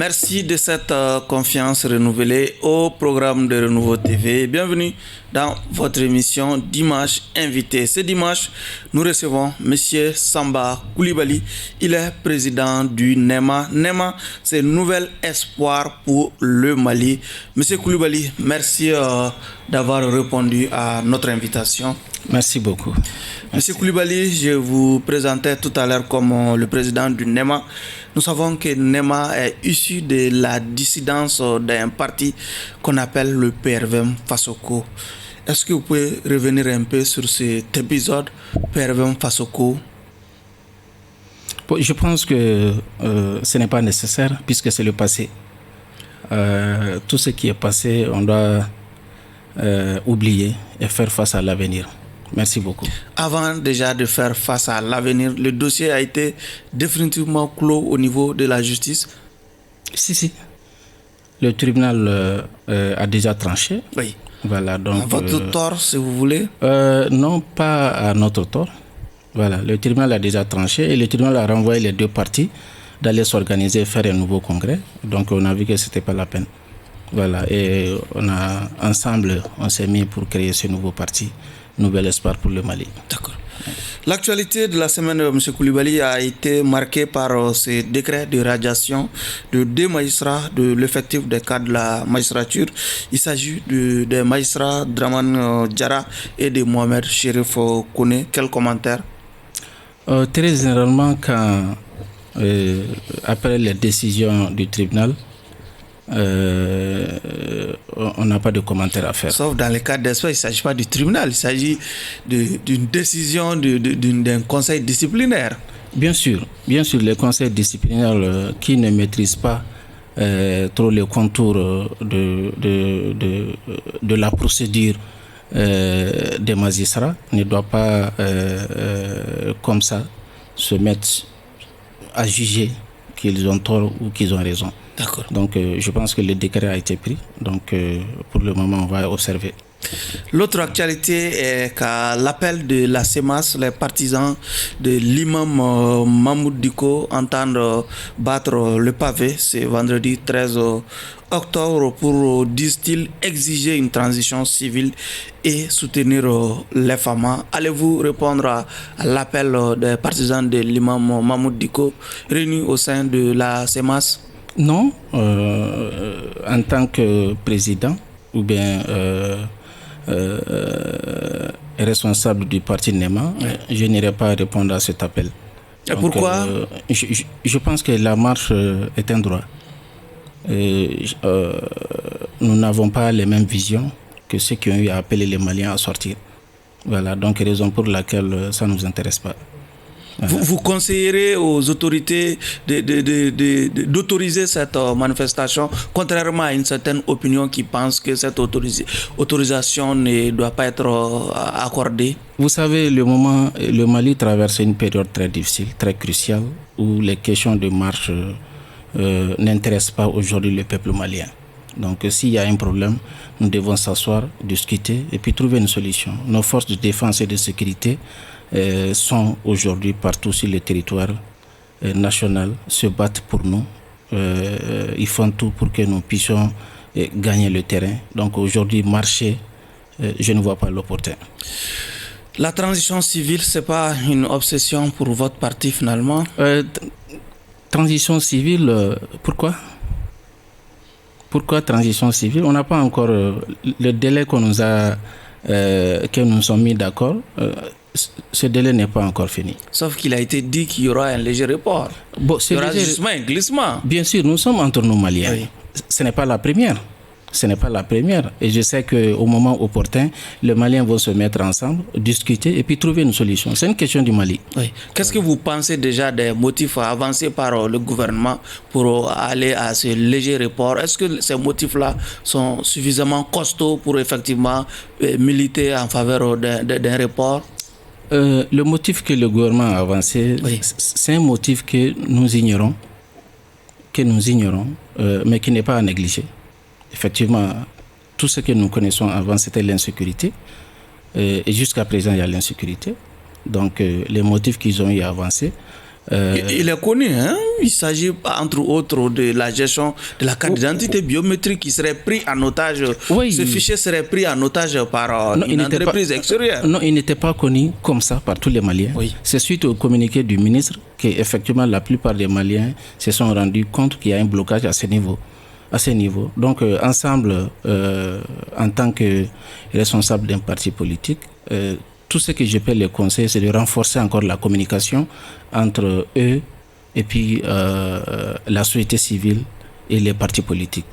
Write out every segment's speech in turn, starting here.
Merci de cette confiance renouvelée au programme de Renouveau TV. Bienvenue dans votre émission Dimanche Invité. Ce dimanche, nous recevons M. Samba Coulibaly. Il est président du NEMA. NEMA, c'est Nouvel Espoir pour le Mali. M. Coulibaly, merci d'avoir répondu à notre invitation. Merci beaucoup. Monsieur Coulibaly, je vous présentais tout à l'heure comme le président du NEMA. Nous savons que NEMA est issu de la dissidence d'un parti qu'on appelle le PRVM Fasoko. Est-ce que vous pouvez revenir un peu sur cet épisode PRVM Fasoko? Je pense que ce n'est pas nécessaire puisque c'est le passé. Tout ce qui est passé, on doit oublier et faire face à l'avenir. Merci beaucoup. Avant déjà de faire face à l'avenir, le dossier a été définitivement clos au niveau de la justice? Si. Le tribunal a déjà tranché. Oui. Voilà, donc, à votre tort, si vous voulez? Non, pas à notre tort. Voilà, le tribunal a déjà tranché et le tribunal a renvoyé les deux parties d'aller s'organiser et faire un nouveau congrès. Donc on a vu que ce n'était pas la peine. Voilà, et ensemble, on s'est mis pour créer ce nouveau parti. Nouvel Espoir pour le Mali. D'accord. L'actualité de la semaine de M. Coulibaly a été marquée par ces décrets de radiation de deux magistrats de l'effectif des cadres de la magistrature. Il s'agit des magistrats Draman Diarra et de Mohamed Chérif Kone. Quel commentaire? Très généralement, après les décisions du tribunal, on n'a pas de commentaire à faire. Sauf dans le cas d'espèce, il ne s'agit pas du tribunal, il s'agit d'une décision d'un conseil disciplinaire. Bien sûr, les conseils disciplinaires qui ne maîtrisent pas trop les contours de la procédure des magistrats ne doivent pas comme ça se mettre à juger qu'ils ont tort ou qu'ils ont raison. D'accord. Donc je pense que le décret a été pris. Donc pour le moment, on va observer. L'autre actualité est qu'à l'appel de la CEMAS, les partisans de l'imam Mahmoud Dicko entendent battre le pavé ce vendredi 13 octobre pour, disent-ils, exiger une transition civile et soutenir les femmes. Allez-vous répondre à l'appel des partisans de l'imam Mahmoud Dicko réunis au sein de la CEMAS? Non, en tant que président ou bien responsable du parti NEMA, je n'irai pas répondre à cet appel. Et donc, pourquoi? Je pense que la marche est un droit. Nous n'avons pas les mêmes visions que ceux qui ont eu à appeler les Maliens à sortir. Voilà, donc raison pour laquelle ça ne nous intéresse pas. Vous conseillerez aux autorités d'autoriser cette manifestation, contrairement à une certaine opinion qui pense que cette autorisation ne doit pas être accordée? Vous savez, le Mali traverse une période très difficile, très cruciale, où les questions de marche n'intéressent pas aujourd'hui le peuple malien. Donc s'il y a un problème, nous devons s'asseoir, discuter et puis trouver une solution. Nos forces de défense et de sécurité sont aujourd'hui partout sur le territoire national, se battent pour nous. Ils font tout pour que nous puissions gagner le terrain. Donc aujourd'hui, marcher, je ne vois pas l'opportun. La transition civile, ce n'est pas une obsession pour votre parti finalement? Transition civile, pourquoi? Pourquoi transition civile? On n'a pas encore le délai que nous sommes mis d'accord. Ce délai n'est pas encore fini. Sauf qu'il a été dit qu'il y aura un léger report. Bon, il y aura justement un glissement. Bien sûr, nous sommes entre nous Maliens. Oui. Ce n'est pas la première. Et je sais qu'au moment opportun, les Maliens vont se mettre ensemble, discuter et puis trouver une solution. C'est une question du Mali. Oui. Qu'est-ce que vous pensez déjà des motifs avancés par le gouvernement pour aller à ce léger report? Est-ce que ces motifs-là sont suffisamment costauds pour effectivement militer en faveur d'un report? Le motif que le gouvernement a avancé, oui, c'est un motif que nous ignorons, mais qui n'est pas à négliger. Effectivement, tout ce que nous connaissons avant, c'était l'insécurité. Et jusqu'à présent, il y a l'insécurité. Donc, les motifs qu'ils ont eu à avancer, Il est connu, hein? Il s'agit entre autres de la gestion de la carte d'identité biométrique qui serait pris en otage. Oui. Ce fichier serait pris en otage par une entreprise extérieure. Non, il n'était pas connu comme ça par tous les Maliens. Oui. C'est suite au communiqué du ministre qu'effectivement la plupart des Maliens se sont rendus compte qu'il y a un blocage à ce niveau. Donc, ensemble, en tant que responsable d'un parti politique, tout ce que je peux les conseiller, c'est de renforcer encore la communication entre eux et puis la société civile et les partis politiques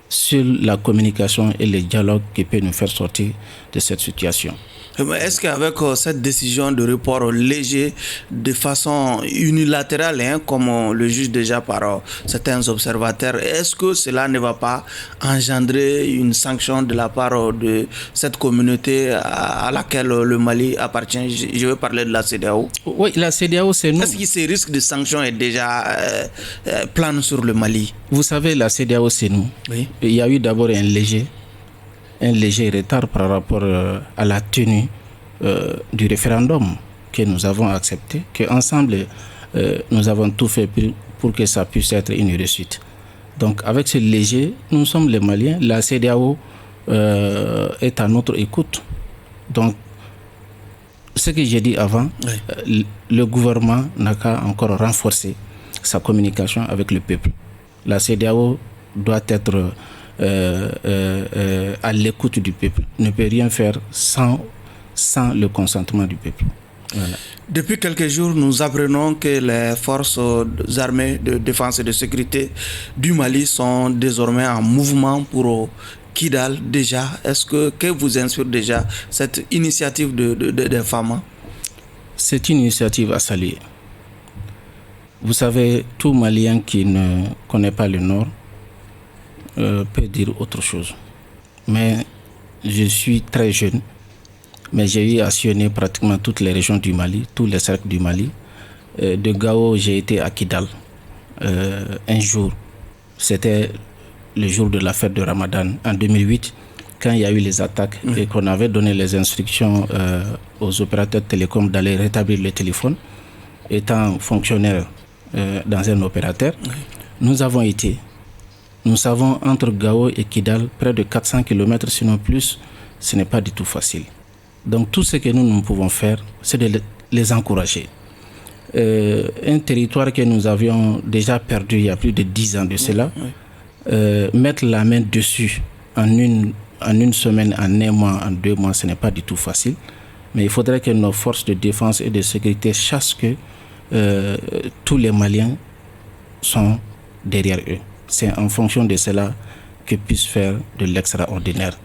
sur la communication et le dialogue qui peut nous faire sortir de cette situation. Est-ce qu'avec cette décision de report léger de façon unilatérale, hein, comme on le juge déjà par certains observateurs, est-ce que cela ne va pas engendrer une sanction de la part de cette communauté à laquelle le Mali appartient? Je veux parler de la CEDEAO. Oui, la CEDEAO, c'est nous. Est-ce que ce risque de sanction est déjà plane sur le Mali? Vous savez, la CEDEAO, c'est nous. Oui. Il y a eu d'abord un léger retard par rapport à la tenue du référendum que nous avons accepté, qu'ensemble nous avons tout fait pour que ça puisse être une réussite. Donc avec ce léger, nous sommes les Maliens, la CEDEAO est à notre écoute. Donc ce que j'ai dit avant, oui. Le gouvernement n'a qu'à encore renforcer sa communication avec le peuple. La CEDEAO doit être à l'écoute du peuple, ne peut rien faire sans le consentement du peuple. Voilà. Depuis quelques jours, nous apprenons que les forces armées de défense et de sécurité du Mali sont désormais en mouvement pour Kidal déjà. Que vous inspire déjà cette initiative de Fama? C'est une initiative à saluer. Vous savez, tout Malien qui ne connaît pas le Nord peut dire autre chose. Mais je suis très jeune, mais j'ai eu à sillonner pratiquement toutes les régions du Mali, tous les cercles du Mali. De Gao, j'ai été à Kidal un jour. C'était le jour de la fête de Ramadan en 2008, quand il y a eu les attaques et qu'on avait donné les instructions aux opérateurs télécoms d'aller rétablir le téléphone. Étant fonctionnaire dans un opérateur, nous avons été. Nous savons entre Gao et Kidal, près de 400 km, sinon plus, ce n'est pas du tout facile. Donc tout ce que nous pouvons faire, c'est de les encourager. Un territoire que nous avions déjà perdu il y a plus de 10 ans de cela, mettre la main dessus en une semaine, en un mois, en 2 mois, ce n'est pas du tout facile. Mais il faudrait que nos forces de défense et de sécurité sachent que tous les Maliens sont derrière eux. C'est en fonction de cela qu'ils puissent faire de l'extraordinaire.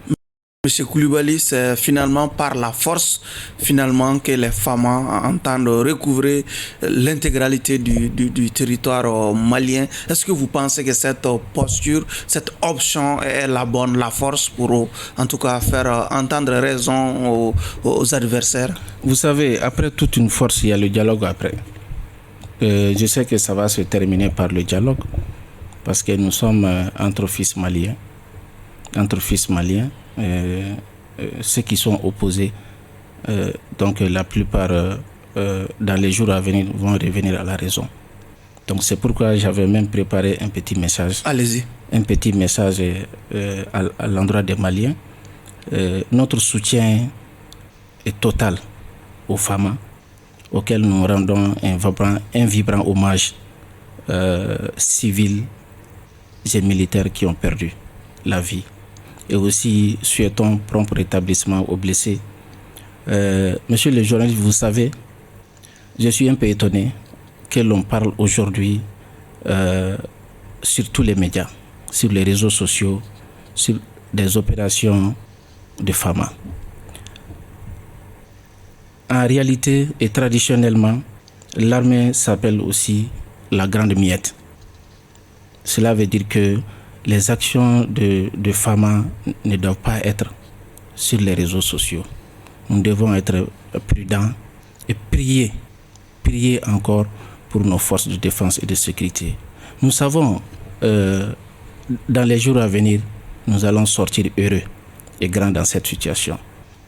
Monsieur Coulibaly, c'est finalement par la force que les Fama entendent recouvrer l'intégralité du territoire malien. Est-ce que vous pensez que cette posture, cette option est la bonne, la force pour en tout cas faire entendre raison aux adversaires? Vous savez, après toute une force, il y a le dialogue après. Je sais que ça va se terminer par le dialogue parce que nous sommes entre fils maliens. Ceux qui sont opposés, donc la plupart dans les jours à venir vont revenir à la raison. Donc c'est pourquoi j'avais même préparé un petit message. Allez-y. Un petit message à l'endroit des Maliens. Notre soutien est total aux femmes auxquelles nous rendons un vibrant hommage civils et militaires qui ont perdu la vie. Et aussi souhaitons prompt rétablissement aux blessés. Monsieur le journaliste, vous savez, je suis un peu étonné que l'on parle aujourd'hui sur tous les médias, sur les réseaux sociaux, sur des opérations de Fama. En réalité et traditionnellement, l'armée s'appelle aussi la Grande Miette. Cela veut dire que les actions de Fama ne doivent pas être sur les réseaux sociaux. Nous devons être prudents et prier encore pour nos forces de défense et de sécurité. Nous savons, dans les jours à venir, nous allons sortir heureux et grands dans cette situation.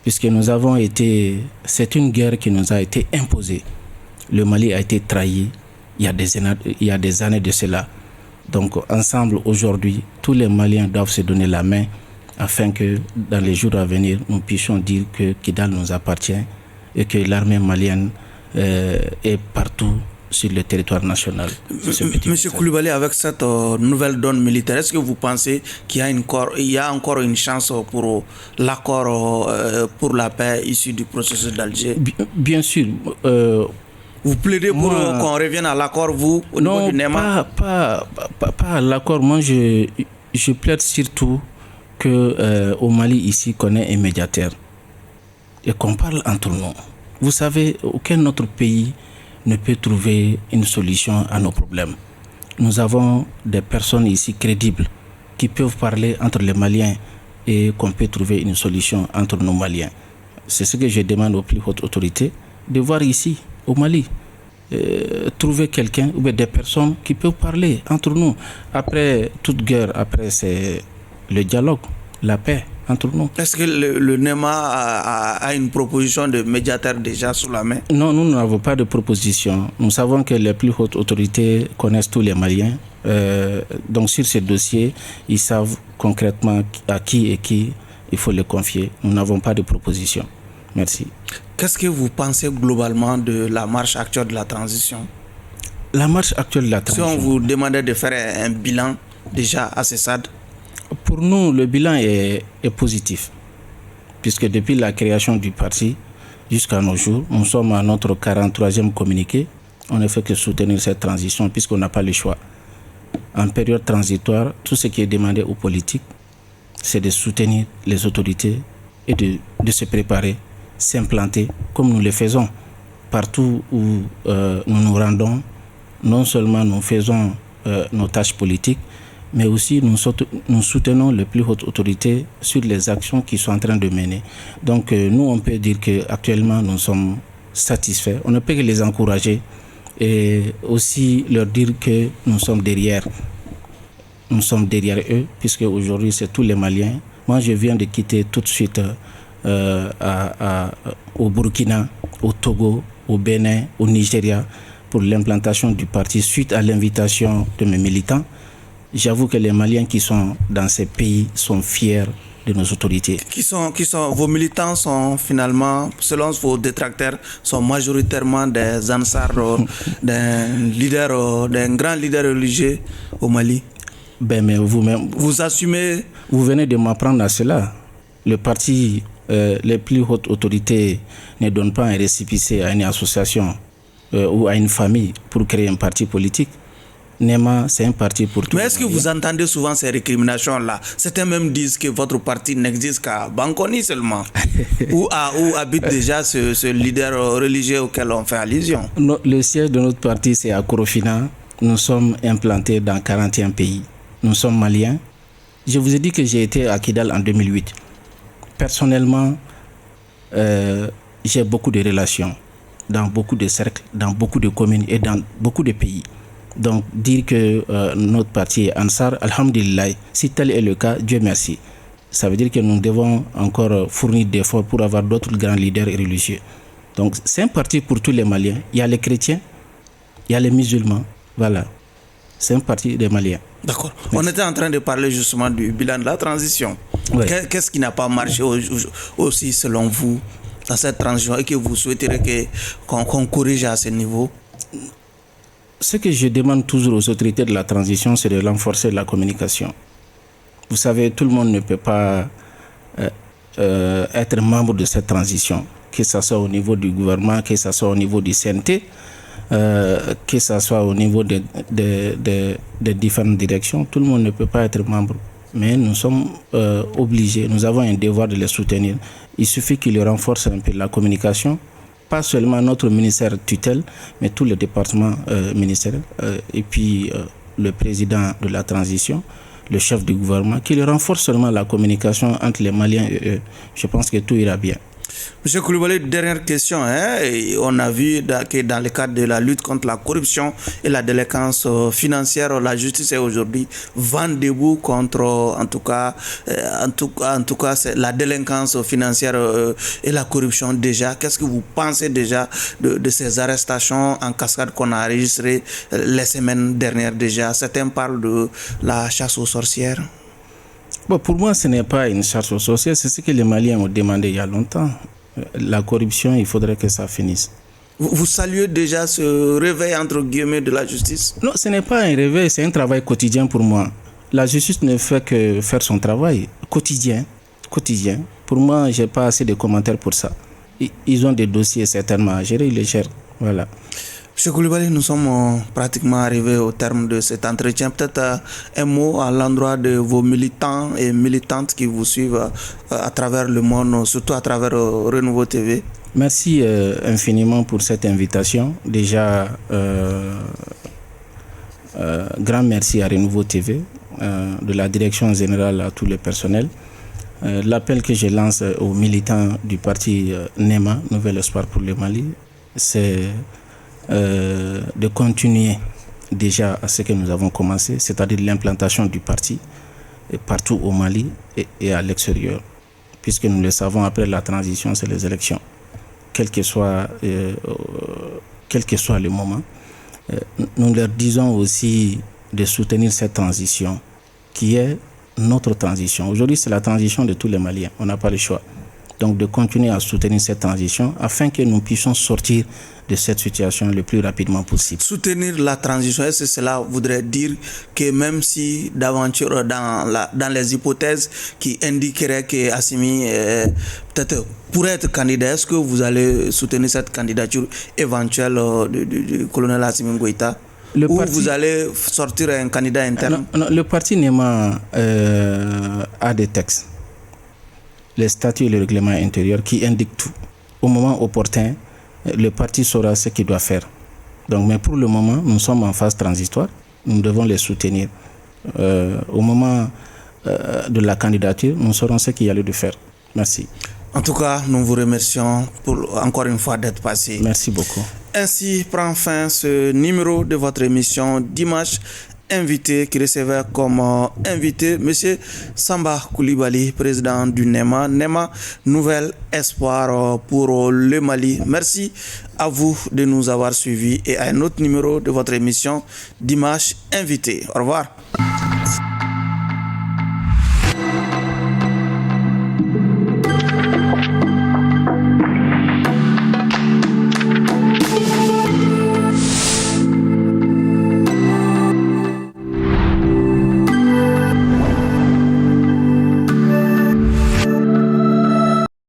Puisque nous avons été, c'est une guerre qui nous a été imposée. Le Mali a été trahi il y a des années de cela. Donc ensemble, aujourd'hui, tous les Maliens doivent se donner la main afin que dans les jours à venir, nous puissions dire que Kidal nous appartient et que l'armée malienne est partout sur le territoire national. Monsieur Coulibaly, avec cette nouvelle donne militaire, est-ce que vous pensez qu'il y a encore une chance pour l'accord pour la paix issu du processus d'Alger? Bien sûr. Vous plaidez pour qu'on revienne à l'accord, vous, au niveau du NEMA? Pas à l'accord. Moi, je plaide surtout qu'au Mali, ici, qu'on ait un médiateur et qu'on parle entre nous. Vous savez, aucun autre pays ne peut trouver une solution à nos problèmes. Nous avons des personnes ici crédibles qui peuvent parler entre les Maliens et qu'on peut trouver une solution entre nos Maliens. C'est ce que je demande aux plus hautes autorités, de voir ici, au Mali, trouver quelqu'un ou des personnes qui peuvent parler entre nous. Après toute guerre, après c'est le dialogue, la paix entre nous. Est-ce que le NEMA a une proposition de médiateur déjà sous la main? Non, nous n'avons pas de proposition. Nous savons que les plus hautes autorités connaissent tous les Maliens. Donc sur ce dossier, ils savent concrètement à qui et qui il faut le confier. Nous n'avons pas de proposition. Merci. Qu'est-ce que vous pensez globalement de la marche actuelle de la transition? La marche actuelle de la transition. Si on vous demandait de faire un bilan déjà à ce stade? Pour nous, le bilan est positif, puisque depuis la création du parti jusqu'à nos jours, nous sommes à notre 43e communiqué. On ne fait que soutenir cette transition puisqu'on n'a pas le choix. En période transitoire, tout ce qui est demandé aux politiques, c'est de soutenir les autorités et de se préparer, s'implanter comme nous le faisons partout où nous nous rendons. Non seulement nous faisons nos tâches politiques, mais aussi nous soutenons les plus hautes autorités sur les actions qu'ils sont en train de mener. Donc nous, on peut dire qu'actuellement, nous sommes satisfaits. On ne peut que les encourager et aussi leur dire que nous sommes derrière. Nous sommes derrière eux, puisque aujourd'hui, c'est tous les Maliens. Moi, je viens de quitter tout de suite au Burkina, au Togo, au Bénin, au Nigeria, pour l'implantation du parti suite à l'invitation de mes militants. J'avoue que les Maliens qui sont dans ces pays sont fiers de nos autorités. Vos militants sont finalement, selon vos détracteurs, sont majoritairement des Ansar, d'un grand leader religieux au Mali. Mais vous-même, vous assumez. Vous venez de m'apprendre à cela. Le parti, les plus hautes autorités ne donnent pas un récépissé à une association ou à une famille pour créer un parti politique. NEMA, c'est un parti pour tout. Mais est-ce que vous entendez souvent ces récriminations-là? Certains même disent que votre parti n'existe qu'à Bankoni seulement, où habite déjà ce leader religieux auquel on fait allusion. Le siège de notre parti, c'est à Korofina. Nous sommes implantés dans 41 pays. Nous sommes maliens. Je vous ai dit que j'ai été à Kidal en 2008. Personnellement, j'ai beaucoup de relations dans beaucoup de cercles, dans beaucoup de communes et dans beaucoup de pays. Donc, dire que notre parti est Ansar, alhamdulillah, si tel est le cas, Dieu merci. Ça veut dire que nous devons encore fournir des efforts pour avoir d'autres grands leaders religieux. Donc, c'est un parti pour tous les Maliens. Il y a les chrétiens, il y a les musulmans. Voilà. C'est un parti des Maliens. D'accord. On était en train de parler justement du bilan de la transition. Oui. Qu'est-ce qui n'a pas marché aussi, selon vous, dans cette transition et que vous souhaiteriez qu'on corrige à ce niveau? Ce que je demande toujours aux autorités de la transition, c'est de renforcer la communication. Vous savez, tout le monde ne peut pas être membre de cette transition, que ce soit au niveau du gouvernement, que ce soit au niveau du CNT, que ce soit au niveau des différentes directions. Tout le monde ne peut pas être membre. Mais nous sommes obligés, nous avons un devoir de les soutenir. Il suffit qu'ils renforcent un peu la communication. Pas seulement notre ministère tutelle, mais tous les départements ministériels, et puis le président de la transition, le chef du gouvernement, qui renforce seulement la communication entre les Maliens et eux. Je pense que tout ira bien. Monsieur Koulibaly, dernière question. Et on a vu que dans le cadre de la lutte contre la corruption et la délinquance financière, la justice est aujourd'hui vent debout contre, c'est la délinquance financière et la corruption déjà. Qu'est-ce que vous pensez déjà de ces arrestations en cascade qu'on a enregistrées les semaines dernières déjà? Certains parlent de la chasse aux sorcières. Bon, pour moi, ce n'est pas une chasse aux sorcières, c'est ce que les Maliens ont demandé il y a longtemps. La corruption, il faudrait que ça finisse. Vous saluez déjà ce réveil entre guillemets de la justice? Non, ce n'est pas un réveil, c'est un travail quotidien pour moi. La justice ne fait que faire son travail quotidien. Pour moi, je n'ai pas assez de commentaires pour ça. Ils ont des dossiers certainement à gérer, ils les gèrent. Voilà. Monsieur Koulibaly, nous sommes pratiquement arrivés au terme de cet entretien. Peut-être un mot à l'endroit de vos militants et militantes qui vous suivent à travers le monde, surtout à travers Renouveau TV. Merci infiniment pour cette invitation. Déjà, grand merci à Renouveau TV, de la direction générale à tout le personnel. L'appel que je lance aux militants du parti NEMA, Nouvel Espoir pour le Mali, c'est de continuer déjà à ce que nous avons commencé, c'est-à-dire l'implantation du parti partout au Mali et à l'extérieur. Puisque nous le savons, après la transition, c'est les élections. Quel que soit le moment, nous leur disons aussi de soutenir cette transition qui est notre transition. Aujourd'hui, c'est la transition de tous les Maliens. On n'a pas le choix. Donc, de continuer à soutenir cette transition afin que nous puissions sortir de cette situation le plus rapidement possible. Soutenir la transition, est-ce que cela voudrait dire que même si d'aventure dans les hypothèses qui indiqueraient que Assimi peut-être pourrait être candidat, est-ce que vous allez soutenir cette candidature éventuelle du colonel Assimi Goïta? Vous allez sortir un candidat interne? Non, le parti NEMA a des textes, les statuts et le règlement intérieur qui indiquent tout. Au moment opportun, le parti saura ce qu'il doit faire. Donc, mais pour le moment, nous sommes en phase transitoire. Nous devons les soutenir. Au moment de la candidature, nous saurons ce qu'il y a lieu de faire. Merci. En tout cas, nous vous remercions encore une fois d'être passé. Merci beaucoup. Ainsi prend fin ce numéro de votre émission Dimanche Invité, qui recevait comme invité M. Samba Koulibaly, président du NEMA, Nouvel Espoir pour le Mali. Merci à vous de nous avoir suivis et à un autre numéro de votre émission Dimanche Invité. Au revoir.